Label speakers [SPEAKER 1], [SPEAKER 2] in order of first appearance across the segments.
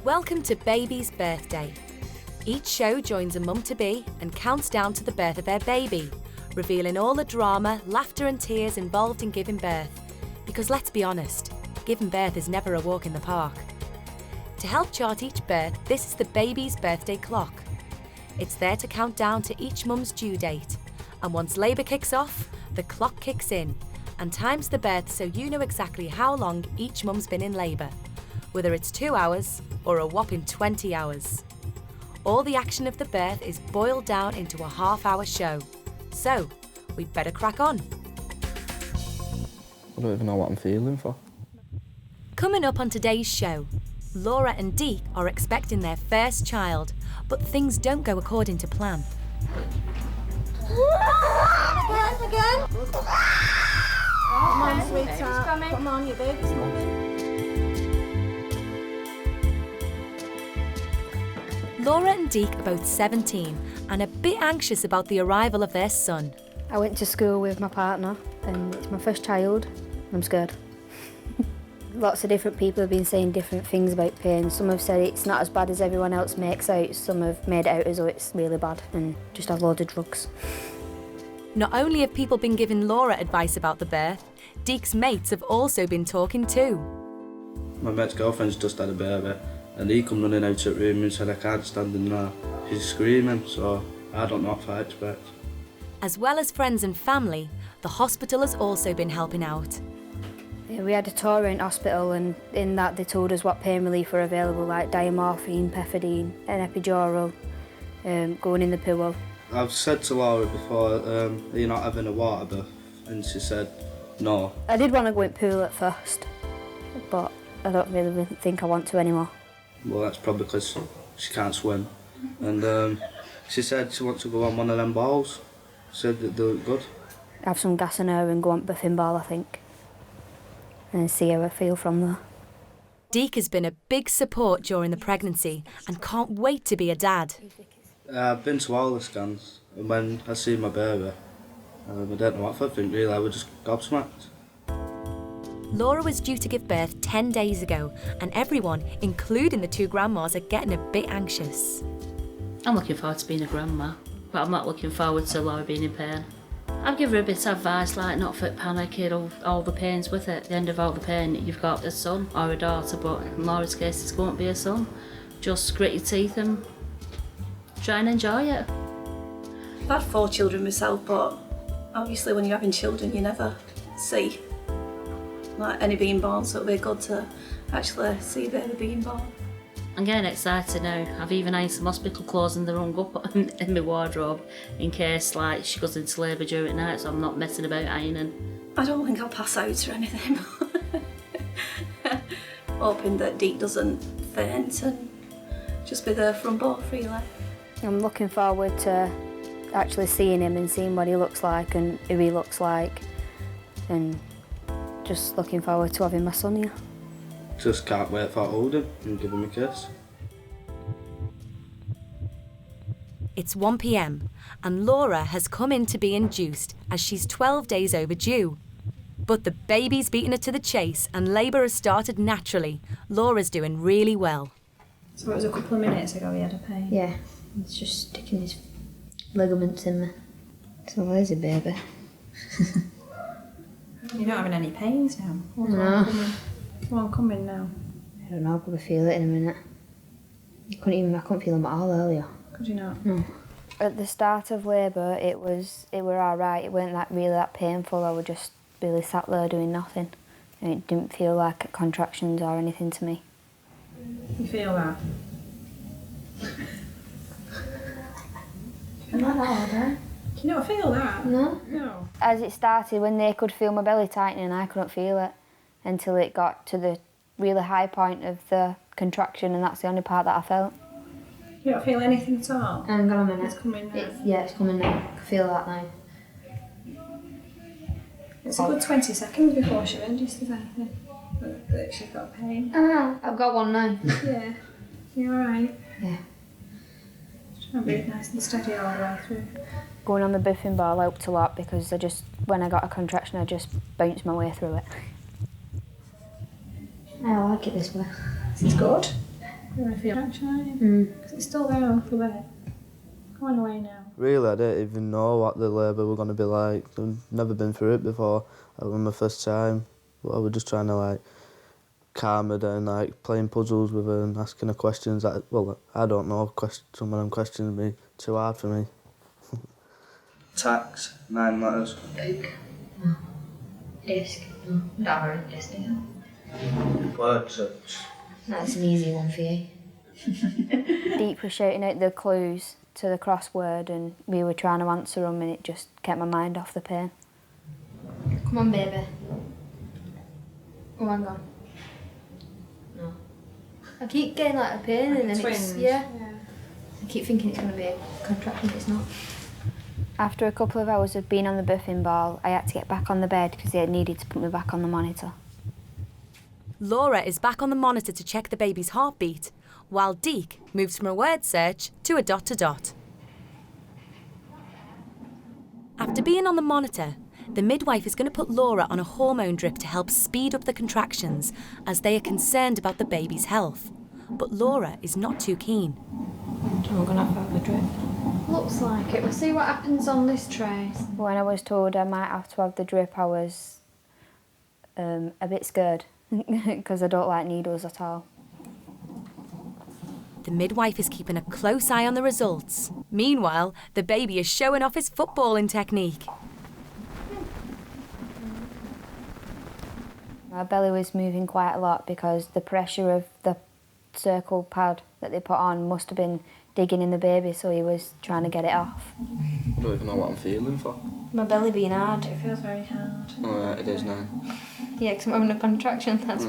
[SPEAKER 1] Welcome to Baby's Birthday. Each show joins a mum-to-be and counts down to the birth of their baby, revealing all the drama, laughter and tears involved in giving birth. Because let's be honest, giving birth is never a walk in the park. To help chart each birth, this is the Baby's Birthday Clock. It's there to count down to each mum's due date. And once labour kicks off, the clock kicks in and times the birth so you know exactly how long each mum's been in labour, whether it's 2 hours or a whopping 20 hours. All the action of the birth is boiled down into a half-hour show. So, we'd better crack on.
[SPEAKER 2] I don't even know what I'm feeling for.
[SPEAKER 1] Coming up on today's show, Laura and Deke are expecting their first child, but things don't go according to plan.
[SPEAKER 3] Again. Come on, sweetheart. Come on, your baby's coming.
[SPEAKER 1] Laura and Deke are both 17 and a bit anxious about the arrival of their son.
[SPEAKER 4] I went to school with my partner and it's my first child. I'm scared. Lots of different people have been saying different things about pain. Some have said it's not as bad as everyone else makes out. Some have made it out as though it's really bad and just have loads of drugs.
[SPEAKER 1] Not only have people been giving Laura advice about the birth, Deke's mates have also been talking too.
[SPEAKER 2] My mate's girlfriend's just had a baby and he come running out of the room and said, I can't stand in there. She's screaming, so I don't know what I expect.
[SPEAKER 1] As well as friends and family, the hospital has also been helping out.
[SPEAKER 4] Yeah, we had a tour around hospital and in that they told us what pain relief were available, like diamorphine, pethidine, an epidural, going in the pool.
[SPEAKER 2] I've said to Laura before, are you not having a water bath? And she said, no.
[SPEAKER 4] I did want to go in pool at first, but I don't really think I want to anymore.
[SPEAKER 2] Well, that's probably because she can't swim. And she said she wants to go on one of them balls. Said that they look good.
[SPEAKER 4] Have some gas in her and go on buffing ball, I think. And see how I feel from there.
[SPEAKER 1] Deke has been a big support during the pregnancy and can't wait to be a dad.
[SPEAKER 2] I've been to all the scans, and when I see my baby, I don't know what I think really, I was just gobsmacked.
[SPEAKER 1] Laura was due to give birth 10 days ago, and everyone, including the two grandmas, are getting a bit anxious.
[SPEAKER 5] I'm looking forward to being a grandma, but I'm not looking forward to Laura being in pain. I'd give her a bit of advice, like not for panicking, all the pains with it. At the end of all the pain, you've got a son or a daughter, but in Laura's case, it won't be a son. Just grit your teeth and try and enjoy it.
[SPEAKER 3] I've had 4 children myself, but obviously when you're having children, you never see like any being born, so it'll be good to actually see a baby being born.
[SPEAKER 5] I'm getting excited now. I've even had some hospital clothes and they're hung up in my wardrobe in case like she goes into labour during night, so I'm not messing about ironing.
[SPEAKER 3] I don't think I'll pass out or anything. Hoping that Deke doesn't faint and just be there from both, really.
[SPEAKER 4] I'm looking forward to actually seeing him and seeing what he looks like and who he looks like, and just looking forward to having my son here.
[SPEAKER 2] Just can't wait for I hold him and give him a kiss.
[SPEAKER 1] It's 1 p.m. and Laura has come in to be induced as she's 12 days overdue. But the baby's beaten her to the chase and labour has started naturally. Laura's doing really well.
[SPEAKER 6] So it was a couple of minutes ago he had a pain?
[SPEAKER 4] Yeah, it's just sticking his ligaments in there. So there's a baby.
[SPEAKER 6] You're not having any pains now?
[SPEAKER 4] No.
[SPEAKER 6] One coming now?
[SPEAKER 4] I don't know, I'll probably feel it in a minute. I couldn't feel them at all earlier.
[SPEAKER 6] Could you not?
[SPEAKER 4] No. At the start of labour, it were alright. It weren't really that painful. I was just really sat there doing nothing. And it didn't feel like contractions or anything to me.
[SPEAKER 6] You feel that?
[SPEAKER 4] Am I that hard, eh?
[SPEAKER 6] Can you not feel that?
[SPEAKER 4] No.
[SPEAKER 6] No.
[SPEAKER 4] As it started, when they could feel my belly tightening, I couldn't feel it until it got to the really high point of the contraction, and that's the only part that I felt.
[SPEAKER 6] You don't feel anything at all?
[SPEAKER 4] Hang on a minute.
[SPEAKER 6] It's coming now.
[SPEAKER 4] It's coming now. I can feel that now.
[SPEAKER 6] It's a good 20 seconds before she registers anything that she's got pain.
[SPEAKER 4] I've got one now.
[SPEAKER 6] Yeah. You alright?
[SPEAKER 4] Yeah.
[SPEAKER 6] Just try and breathe nice and steady all the way through.
[SPEAKER 4] Going on the buffing ball helped a lot because when I got a contraction, I just bounced my way through it. I like it this way.
[SPEAKER 6] This is good. You're going to feel action, aren't you? Because it's still there off the bed. Going away now.
[SPEAKER 2] Really, I didn't even know what the labour were going to be like. I've never been through it before. It was my first time. But I was just trying to, like, calm her down, like, playing puzzles with her and asking her questions that, well, I don't know, some of them questions would be too hard for me. Tax, 9 letters.
[SPEAKER 7] Book. No. Desk. No. Whatever. Desk.
[SPEAKER 2] Word search.
[SPEAKER 7] That's an easy one for you.
[SPEAKER 4] Deep was shouting out the clues to the crossword and we were trying to answer them and it just kept my mind off the pain.
[SPEAKER 7] Come on, baby. Oh, hang on. No.
[SPEAKER 4] I keep getting like a pain and then
[SPEAKER 6] Twins.
[SPEAKER 4] yeah.
[SPEAKER 7] I keep thinking it's going to be a contraction, but it's not.
[SPEAKER 4] After a couple of hours of being on the birthing ball, I had to get back on the bed because they needed to put me back on the monitor.
[SPEAKER 1] Laura is back on the monitor to check the baby's heartbeat, while Deke moves from a word search to a dot-to-dot. After being on the monitor, the midwife is going to put Laura on a hormone drip to help speed up the contractions as they are concerned about the baby's health. But Laura is not too keen.
[SPEAKER 6] I'm going to have the drip. Looks like it. We'll see what happens on this tray.
[SPEAKER 4] When I was told I might have to have the drip, I was a bit scared because I don't like needles at all.
[SPEAKER 1] The midwife is keeping a close eye on the results. Meanwhile, the baby is showing off his footballing technique.
[SPEAKER 4] My belly was moving quite a lot because the pressure of the circle pad that they put on must have been digging in the baby, so he was trying to get it off.
[SPEAKER 2] I don't even know what I'm feeling for.
[SPEAKER 4] My belly being hard.
[SPEAKER 6] It feels very hard.
[SPEAKER 2] Oh, yeah, it is now.
[SPEAKER 4] Yeah, because I'm having a contraction, that's...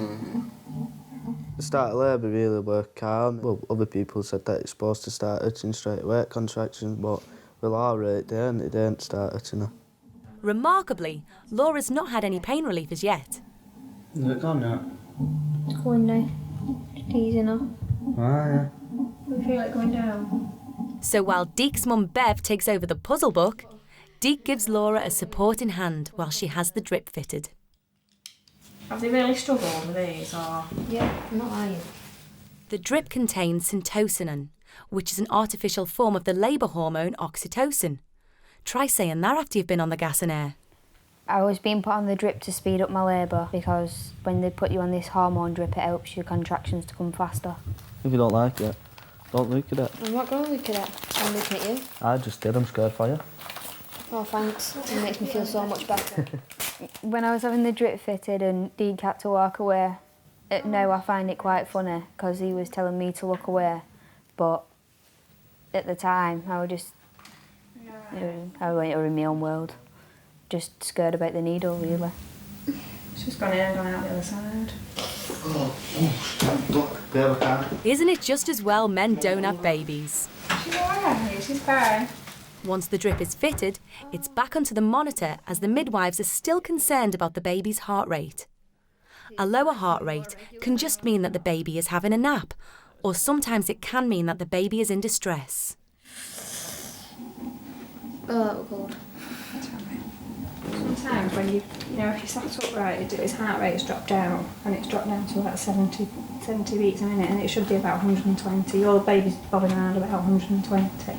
[SPEAKER 2] The start of labour really were calm. Well, other people said that it's supposed to start itching straight away at contractions, but with Laura it didn't start itching her.
[SPEAKER 1] Remarkably, Laura's not had any pain relief as yet.
[SPEAKER 2] Is it gone now?
[SPEAKER 4] It's going now. Just easing up.
[SPEAKER 2] Ah, yeah.
[SPEAKER 6] We feel it going down.
[SPEAKER 1] So while Deke's mum Bev takes over the puzzle book, Deke gives Laura a supporting hand while she has the drip fitted.
[SPEAKER 6] Have they really struggled with these, or...?
[SPEAKER 7] Yeah, I'm not lying.
[SPEAKER 1] The drip contains syntocinon, which is an artificial form of the labour hormone oxytocin. Try saying that after you've been on the gas and air.
[SPEAKER 4] I was being put on the drip to speed up my labour because when they put you on this hormone drip, it helps your contractions to come faster.
[SPEAKER 2] If you don't like it, don't look at it.
[SPEAKER 4] I'm not going to look at it. I'm looking at you.
[SPEAKER 2] I just did, I'm scared for you.
[SPEAKER 4] Oh, thanks. It makes me feel so much better. When I was having the drip fitted and Deke had to walk away, now I find it quite funny because he was telling me to look away, but at the time I was just, I went in my own world, just scared about the needle really.
[SPEAKER 6] She's gone in and gone out the other side.
[SPEAKER 1] Isn't it just as well men don't have babies?
[SPEAKER 6] She's alright, she's fine.
[SPEAKER 1] Once the drip is fitted, it's back onto the monitor as the midwives are still concerned about the baby's heart rate. A lower heart rate can just mean that the baby is having a nap, or sometimes it can mean that the baby is in distress.
[SPEAKER 7] Oh, that was cold.
[SPEAKER 6] Sometimes when you know, if you sat upright, his heart rate's dropped down, and it's dropped down to about 70 beats a minute, and it should be about 120. Your baby's bobbing around about 120.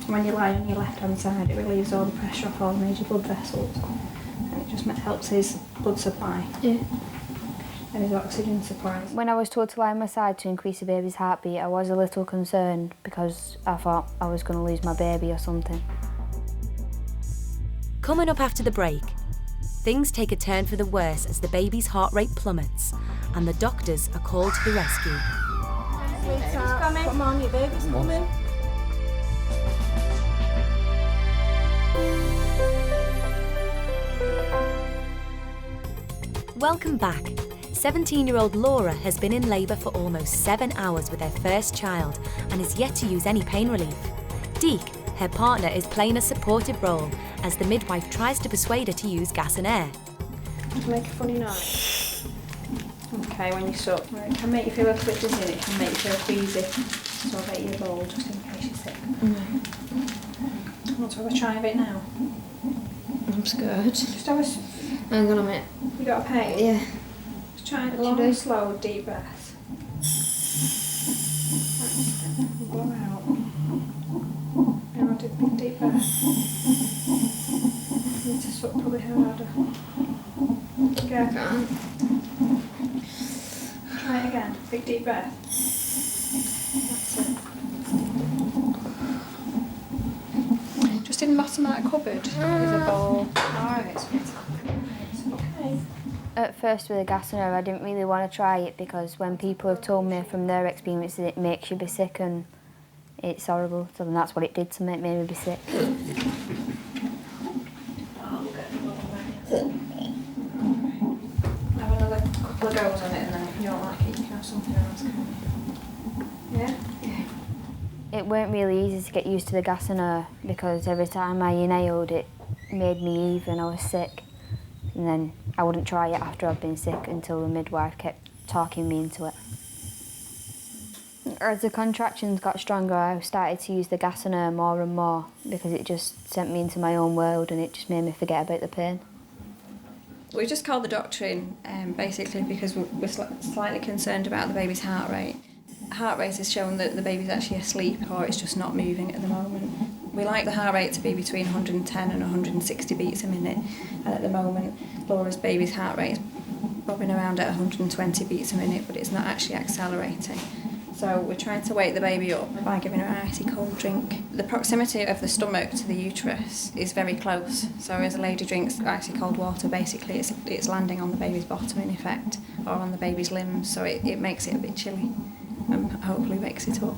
[SPEAKER 6] When you lie on your left-hand side, it relieves all the pressure off all the major blood vessels, and it just helps his blood supply.
[SPEAKER 7] Yeah.
[SPEAKER 6] And his oxygen supply.
[SPEAKER 4] When I was told to lie on my side to increase the baby's heartbeat, I was a little concerned because I thought I was going to lose my baby or something.
[SPEAKER 1] Coming up after the break, things take a turn for the worse as the baby's heart rate plummets and the doctors are called to the rescue.
[SPEAKER 6] Come on, your baby's coming.
[SPEAKER 1] Welcome back. 17-year-old Laura has been in labour for almost 7 hours with her first child and is yet to use any pain relief. Deke, her partner, is playing a supportive role as the midwife tries to persuade her to use gas and air.
[SPEAKER 6] Make a funny noise. Okay, when you suck. It can make you feel a little bit dizzy and it can make you feel queasy. So I'll get you a bowl just in case you're sick. Want to have a try of it now?
[SPEAKER 7] I'm scared.
[SPEAKER 6] Just have a...
[SPEAKER 7] Hang on a minute.
[SPEAKER 6] You got a pain?
[SPEAKER 7] Yeah.
[SPEAKER 6] Just try a long, slow, deep breath. bit harder. Go. I can't. Try it again. Big deep breath. That's it. Just in the bottom of that cupboard is a ball. Alright, okay.
[SPEAKER 4] At first with the gas and I didn't really want to try it because when people have told me from their experiences it makes you be sick and it's horrible. So then that's what it did to me, it made me be sick.
[SPEAKER 6] Have another couple of goes on it and then if you don't like it you can have something else, can't you? Yeah? Yeah.
[SPEAKER 4] It weren't really easy to get used to the gas and air because every time I inhaled it made me even, I was sick. And then I wouldn't try it after I'd been sick until the midwife kept talking me into it. As the contractions got stronger, I started to use the gas and air more and more because it just sent me into my own world and it just made me forget about the pain.
[SPEAKER 6] We just called the doctor in basically because we're slightly concerned about the baby's heart rate. Heart rate has shown that the baby's actually asleep or it's just not moving at the moment. We like the heart rate to be between 110 and 160 beats a minute, and at the moment Laura's baby's heart rate is bobbing around at 120 beats a minute, but it's not actually accelerating. So we're trying to wake the baby up by giving her an icy cold drink. The proximity of the stomach to the uterus is very close, so as a lady drinks icy cold water, basically it's landing on the baby's bottom in effect, or on the baby's limbs, so it makes it a bit chilly and hopefully wakes it up.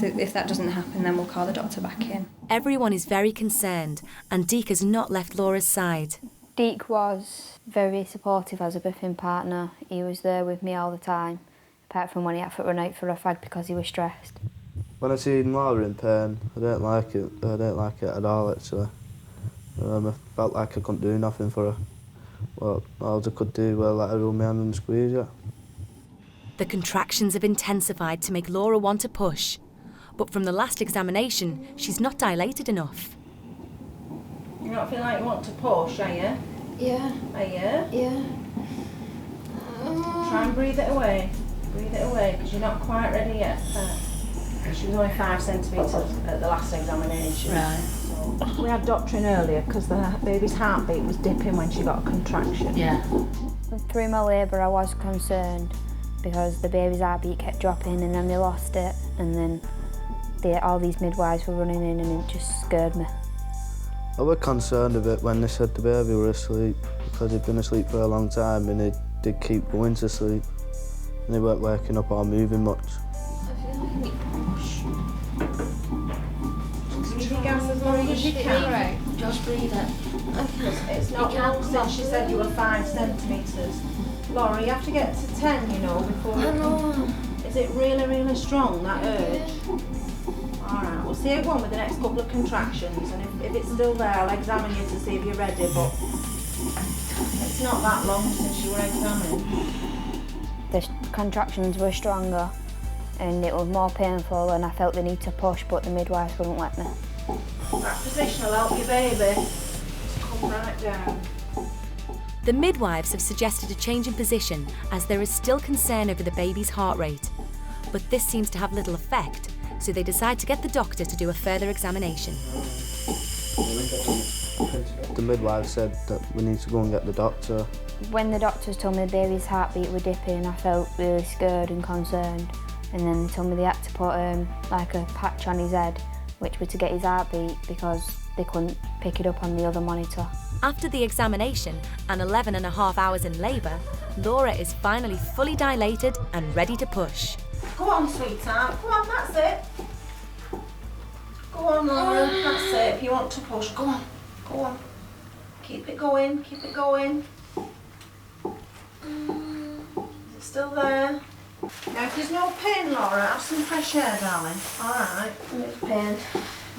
[SPEAKER 6] If that doesn't happen, then we'll call the doctor back in.
[SPEAKER 1] Everyone is very concerned, and Deke has not left Laura's side.
[SPEAKER 4] Deke was very supportive as a birthing partner. He was there with me all the time, apart from when he had to run out for a fag because he was stressed.
[SPEAKER 2] When I seen Laura in pain, I didn't like it. I didn't like it at all, actually. I felt like I couldn't do nothing for her. Well, all I could do was let her hold my hand and squeeze it.
[SPEAKER 1] The contractions have intensified to make Laura want to push. But from the last examination, she's not dilated enough.
[SPEAKER 3] You not feel like you want to push, are you?
[SPEAKER 6] Yeah.
[SPEAKER 3] Are you?
[SPEAKER 6] Yeah.
[SPEAKER 3] Try and breathe it away. Breathe it away, because you're not quite ready yet. She was only 5 centimetres at the last examination.
[SPEAKER 5] Right.
[SPEAKER 3] So we had doctor in earlier because the baby's heartbeat was dipping when she got a contraction.
[SPEAKER 5] Yeah.
[SPEAKER 4] Through my labour I was concerned because the baby's heartbeat kept dropping and then they lost it and then all these midwives were running in and it just scared me.
[SPEAKER 2] I was concerned a bit when they said the baby were asleep because he'd been asleep for a long time and he did keep going to sleep and he weren't waking up or moving much.
[SPEAKER 3] Breathe your gas as long as you can.
[SPEAKER 5] Just breathe it.
[SPEAKER 3] It's not long since she said you were 5 centimetres. Laura, you have to get to 10, you know, before you can... Is it really, really strong, that urge? Alright, we'll see how you go on with the next couple of contractions, and if it's still there, I'll examine you to see if you're ready, but it's not that long since you were examined.
[SPEAKER 4] The contractions were stronger and it was more painful and I felt the need to push but the midwives wouldn't let me.
[SPEAKER 3] That position will help your baby. Just come right down.
[SPEAKER 1] The midwives have suggested a change in position as there is still concern over the baby's heart rate. But this seems to have little effect, so they decide to get the doctor to do a further examination.
[SPEAKER 2] The midwife said that we need to go and get the doctor.
[SPEAKER 4] When the doctors told me the baby's heartbeat were dipping, I felt really scared and concerned. And then they told me they had to put like a patch on his head, which was to get his heartbeat because they couldn't pick it up on the other monitor.
[SPEAKER 1] After the examination and 11.5 hours in labour, Laura is finally fully dilated and ready to push.
[SPEAKER 3] Go on, sweetheart. Go on, that's it. Go on, Laura. That's it. If you want to push, go on. Go on. Keep it going. Keep it going. Is it still there? Now, if there's no pain, Laura, have some fresh air, darling. All right.
[SPEAKER 6] There's pain.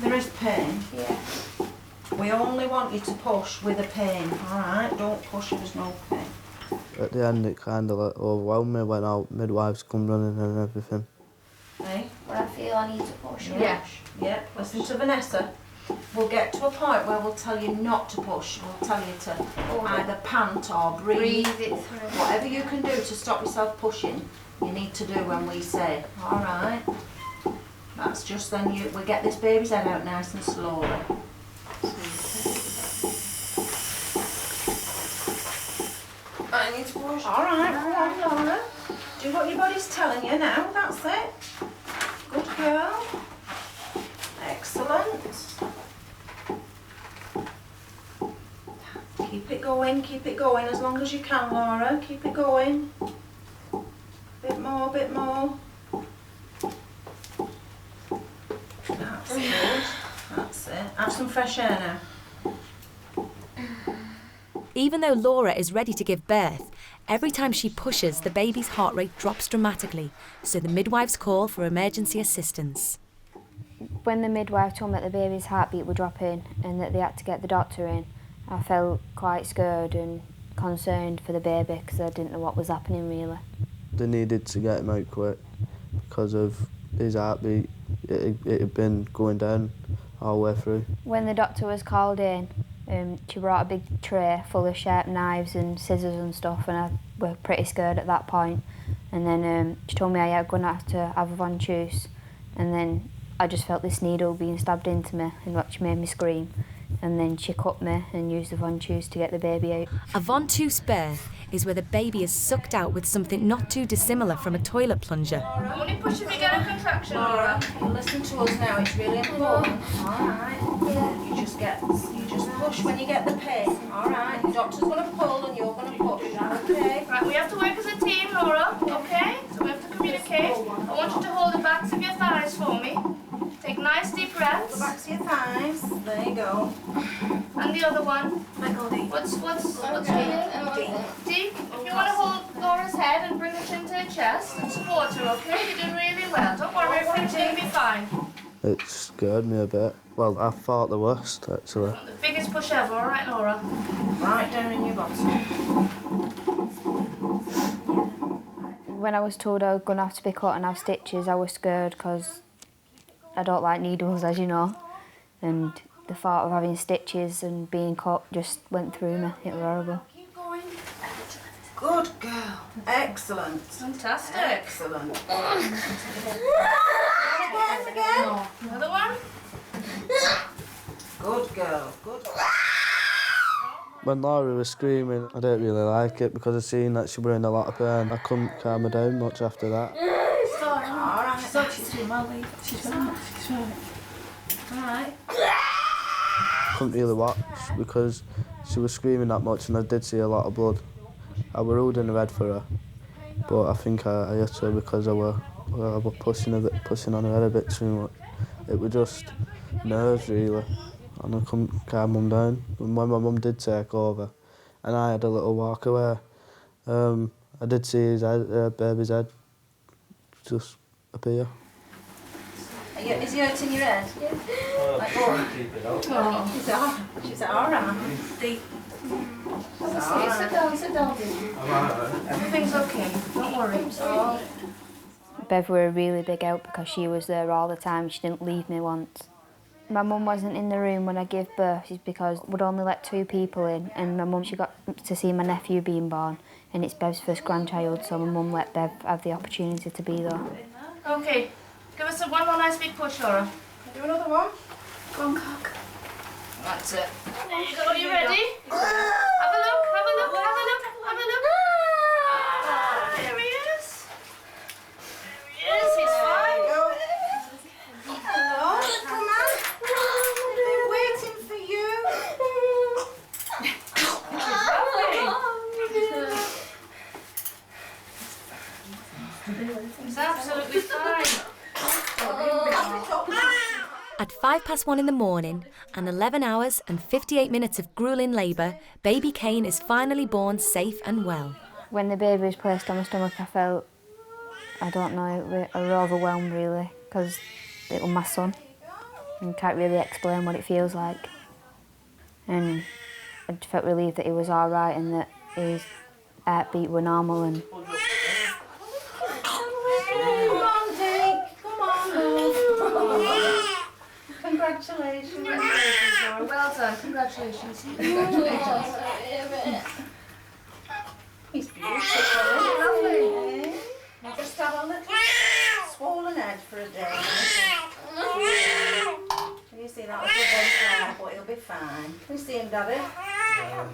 [SPEAKER 3] There is pain.
[SPEAKER 6] Yeah.
[SPEAKER 3] We only want you to push with a pain. All right. Don't push if there's no pain.
[SPEAKER 2] At the end, it kind of like overwhelmed me when our midwives come running and everything.
[SPEAKER 3] Hey?
[SPEAKER 6] But I feel I need to push.
[SPEAKER 3] Yeah. Yeah. Listen to Vanessa. We'll get to a point where we'll tell you not to push. We'll tell you to either pant or breathe.
[SPEAKER 6] Breathe it through.
[SPEAKER 3] Whatever you can do to stop yourself pushing, you need to do when we say, all right. That's just then we get this baby's head out nice and slowly. I need to push. All right, come on, Laura. Do what your body's telling you now. That's it. Good girl. Excellent. Keep it going as long as you can, Laura. Keep it going. Bit more, bit more. That's good. That's it. Have some fresh air now.
[SPEAKER 1] Even though Laura is ready to give birth, every time she pushes, the baby's heart rate drops dramatically, so the midwives call for emergency assistance.
[SPEAKER 4] When the midwife told me that the baby's heartbeat would drop in and that they had to get the doctor in, I felt quite scared and concerned for the baby because I didn't know what was happening really.
[SPEAKER 2] They needed to get him out quick because of his heartbeat. It had been going down all the way through.
[SPEAKER 4] When the doctor was called in, she brought a big tray full of sharp knives and scissors and stuff, and I was pretty scared at that point. And then she told me I was going to have a ventouse, and then I just felt this needle being stabbed into me, and which made me scream. And then she cut me and used the ventouse to get the baby out.
[SPEAKER 1] A ventouse birth is where the baby is sucked out with something not too dissimilar from a toilet plunger.
[SPEAKER 3] Only push if you get a contraction, Laura. Listen to us now, it's really important. Alright. You just push when you get the pain. Alright. The doctor's gonna pull and you're gonna push. Okay.
[SPEAKER 8] Right, we have to work as a team, Laura, okay? So we have to communicate. I want you to hold the backs of your thighs for me. Take nice deep breaths.
[SPEAKER 3] The backs of your thighs. There you go.
[SPEAKER 8] And the other one.
[SPEAKER 3] Michael D.
[SPEAKER 8] What's deep? Deep. If you want to hold Laura's head and bring it into her chest and support her, okay? You're doing really well. Don't worry, everything's going to be fine.
[SPEAKER 2] It scared me a bit. Well, I thought the worst, actually.
[SPEAKER 8] The biggest push ever, all right, Laura?
[SPEAKER 3] Right down in your bottom.
[SPEAKER 4] When I was told I was going to have to be cut and have stitches, I was scared because I don't like needles, as you know. And the thought of having stitches and being cut just went through me. It was horrible.
[SPEAKER 8] Keep going.
[SPEAKER 3] Good girl. Excellent.
[SPEAKER 8] Fantastic.
[SPEAKER 3] Excellent. Again.
[SPEAKER 8] Another one.
[SPEAKER 3] Good girl. Good.
[SPEAKER 2] When Laura was screaming, I didn't really like it because I seen that she was in a lot of pain. I couldn't calm her down much after that.
[SPEAKER 3] Alright.
[SPEAKER 6] She's fine.
[SPEAKER 3] Alright.
[SPEAKER 2] Couldn't really watch because she was screaming that much and I did see a lot of blood. I was holding her head for her, but I think I hit her because I was pushing on her head a bit too much. It was just nerves really, and I couldn't calm mum down. And when my mum did take over, and I had a little walk away, I did see his head, baby's head just appear.
[SPEAKER 3] Is he hurting your head? Yeah. Like, oh. She's alright. Deep.
[SPEAKER 8] Sit down, Everything's okay. Don't worry.
[SPEAKER 4] Bev were a really big help because she was there all the time. She didn't leave me once. My mum wasn't in the room when I gave birth because we'd only let 2 people in, and my mum, she got to see my nephew being born, and it's Bev's first grandchild, so my mum let Bev have the opportunity to be there.
[SPEAKER 8] Okay. Give us one more nice big push, Laura.
[SPEAKER 3] Do another one.
[SPEAKER 8] Go on, cock. That's it. There you go. Are you ready? Have a look. Have a look. Have a look. Have a look. Ah, there he is. Yes, he's fine.
[SPEAKER 3] Hello. Come on. They're waiting for you.
[SPEAKER 8] He's absolutely fine.
[SPEAKER 1] At 1:05 in the morning and 11 hours and 58 minutes of grueling labour, baby Kane is finally born safe and well.
[SPEAKER 4] When the baby was placed on my stomach, I felt, I don't know, I was overwhelmed really, because it was my son. And can't really explain what it feels like. And I felt relieved that he was all right and that his heartbeat were normal. And
[SPEAKER 3] Come on, Dick. Come on, love. Congratulations.
[SPEAKER 8] Well done. Congratulations.
[SPEAKER 3] He's beautiful. Lovely. You just have a little swollen head for a day. You see that little bump there, but he'll be fine. Can you see him, Daddy?
[SPEAKER 2] Yeah,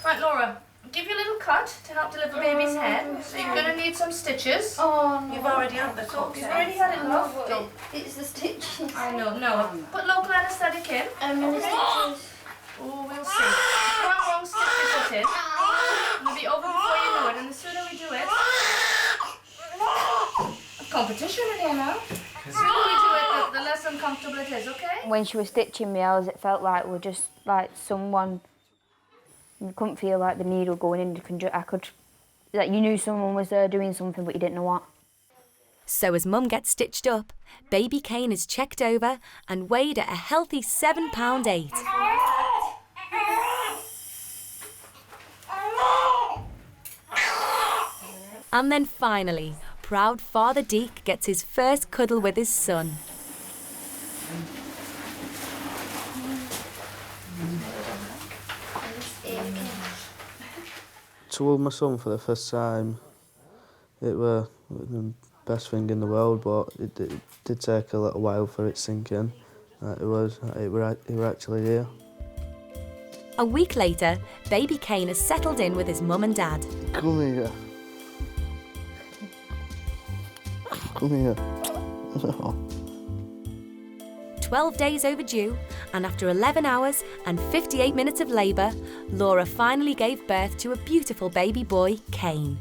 [SPEAKER 8] Right, Laura, I'll give you a little cut to help deliver baby's head. So you're going to need some stitches.
[SPEAKER 3] Oh, no. You've already had the cut.
[SPEAKER 8] You've already had it, love. Don't.
[SPEAKER 3] It's the stitches.
[SPEAKER 8] I know, no. Put local anaesthetic in.
[SPEAKER 3] The stitches.
[SPEAKER 8] Oh, we'll see. One wrong stitch you put in. It'll be over before you know it, and the sooner we do it... A competition in here now. The sooner we do it, the less uncomfortable it is, okay?
[SPEAKER 4] When she was stitching me, it felt like we're just like someone. You couldn't feel like the needle going in. I could, like you knew someone was there doing something, but you didn't know what.
[SPEAKER 1] So as Mum gets stitched up, baby Kane is checked over and weighed at a healthy 7 pound 8. And then finally, proud Father Deke gets his first cuddle with his son.
[SPEAKER 2] To hold my son for the first time, it were the best thing in the world, but it did take a little while for it to sink in. It were actually here.
[SPEAKER 1] A week later, baby Kane has settled in with his mum and dad.
[SPEAKER 2] Come here. Come here.
[SPEAKER 1] 12 days overdue, and after 11 hours and 58 minutes of labour, Laura finally gave birth to a beautiful baby boy, Kane.